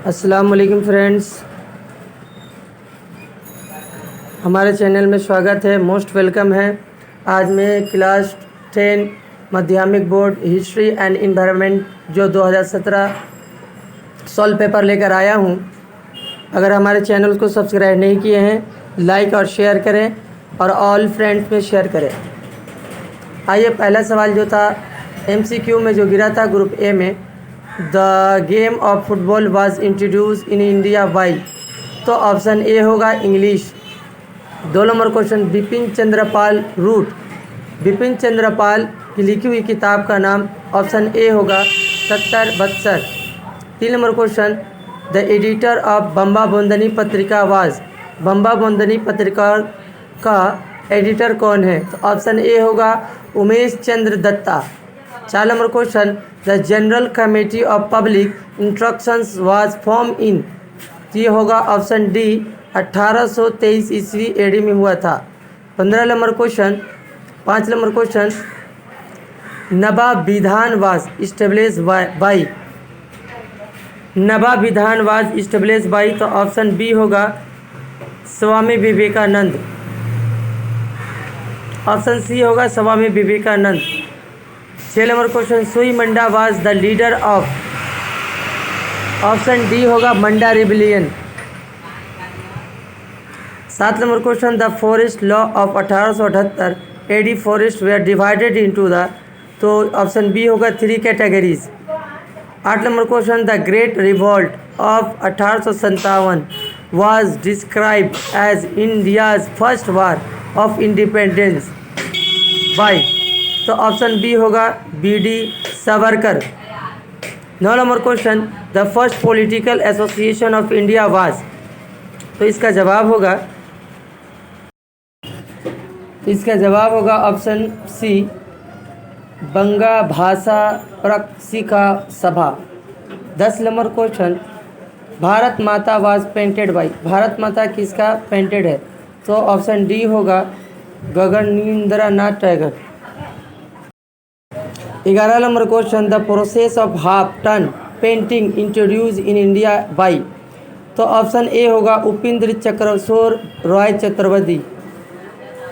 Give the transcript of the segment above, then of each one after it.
अस्सलाम वालेकुम फ्रेंड्स, हमारे चैनल में स्वागत है। मोस्ट वेलकम है। आज मैं क्लास 10 माध्यमिक बोर्ड हिस्ट्री एंड इन्वायरमेंट जो 2017 सॉल्व पेपर लेकर आया हूँ। अगर हमारे चैनल को सब्सक्राइब नहीं किए हैं, लाइक और शेयर करें और ऑल फ्रेंड्स में शेयर करें। आइए, पहला सवाल जो था MCQ में जो गिरा था ग्रुप ए में, the game of football was introduce in India by, तो ऑप्शन ए होगा English. 2 number question, Bipin Chandrapal root, Bipin Chandrapal की लिखी हुई किताब का नाम ऑप्शन ए होगा सत्तर बत्सर। 3 number question, the editor of Bamabodhini पत्रिका वाज, बम्बा बोंदनी पत्रिका का एडिटर कौन है, तो ऑप्शन ए होगा Umesh Chandra Dutta. 4 number question, the general committee of public instructions was form in, तो ये होगा ऑप्शन डी 1823 ईस्वी एडी में हुआ था। 15 नंबर क्वेश्चन, 5 नंबर क्वेश्चन, नवाब विधान वाज इस्टेब्लिश बाई, नवाब विधान वाज इस्टेब्लिश बाई, तो ऑप्शन बी होगा स्वामी विवेकानंद। ऑप्शन सी होगा Swami Vivekananda. 6 number question, Sui Munda was the leader of, option D होगा Munda rebellion. 7 number question, the forest law of 1878 AD forest were divided into the, तो option B होगा 3 categories. 8 number question, the great revolt of 1857 was described as India's first war of independence by, तो option B होगा BD Savarkar. 9 number question, the first political association of India was, तो इसका जवाब होगा option C बंगा भाषा प्रशिका सभा। 10 number question, Bharat माता was painted by, Bharat माता किसका पेंटेड है, तो ऑप्शन डी होगा Gaganendranath Tagore. 11 number question, the process of half tone painting introduce in India by, तो ऑप्शन ए होगा Upendra Chakrashor Roy Chaturvedi.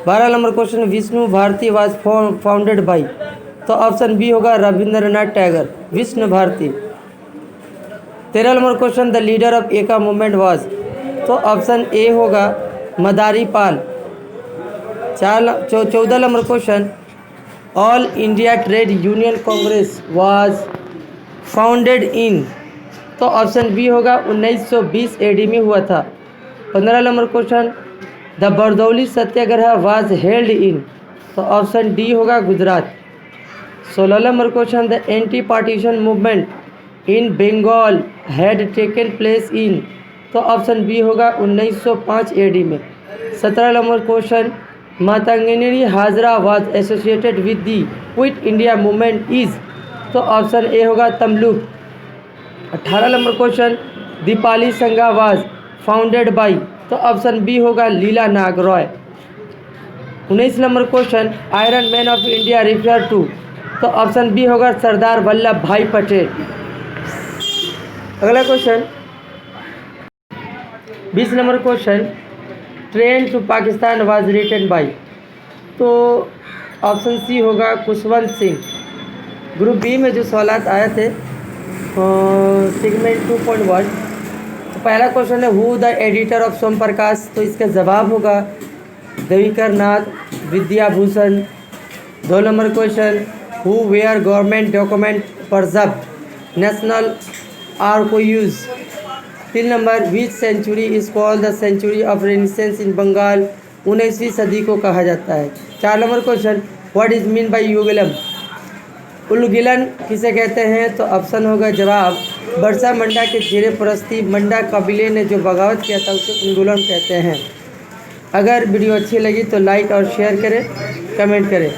12 number question, Vishnu Bharati was founded by, तो ऑप्शन बी होगा Rabindranath Tagore, Vishnu Bharati. 13 number question, the leader of Eka movement was, तो option A होगा Madari Pal. 14 number question, all India trade union Congress was founded in, तो option B होगा 1920 AD में हुआ था। 15 number question, the Bardoli Satyagraha was held in, तो ऑप्शन डी होगा Gujarat. 16 number question, the anti partition movement in Bengal had taken place in, तो option B होगा 1905 AD में। 17 number question, Matangini Hazra was associated with the quit India movement is, तो option A होगा Tamluk. 18 number question, Dipali Sangha was founded by, तो option B होगा Leela Nag Roy. 19 number question, Iron Man of India refer to, तो option B होगा सरदार वल्लभ भाई पटेल। अगला question 20 number question, train to Pakistan was written by, तो option C होगा Khushwant Singh. Group B में जो सवालात आए थे सेगमेंट 2.1, तो पहला क्वेश्चन है who the editor of Som Prakash, तो इसका जवाब होगा Devikar Nath Vidyabhushan. 2 number question, who were government document preserved national archives. 3 number, which century is called the century of renaissance in Bengal, 19वीं सदी को कहा जाता है। 4 number question, what is mean by युगलम, उलगिलन किसे कहते हैं, तो ऑप्शन होगा जवाब बरसा मंडा के जेरे परस्ती मंडा कबीले ने जो बगावत किया था उसे उलगुलन कहते हैं। अगर वीडियो अच्छी लगी तो लाइक और शेयर करें, कमेंट करें।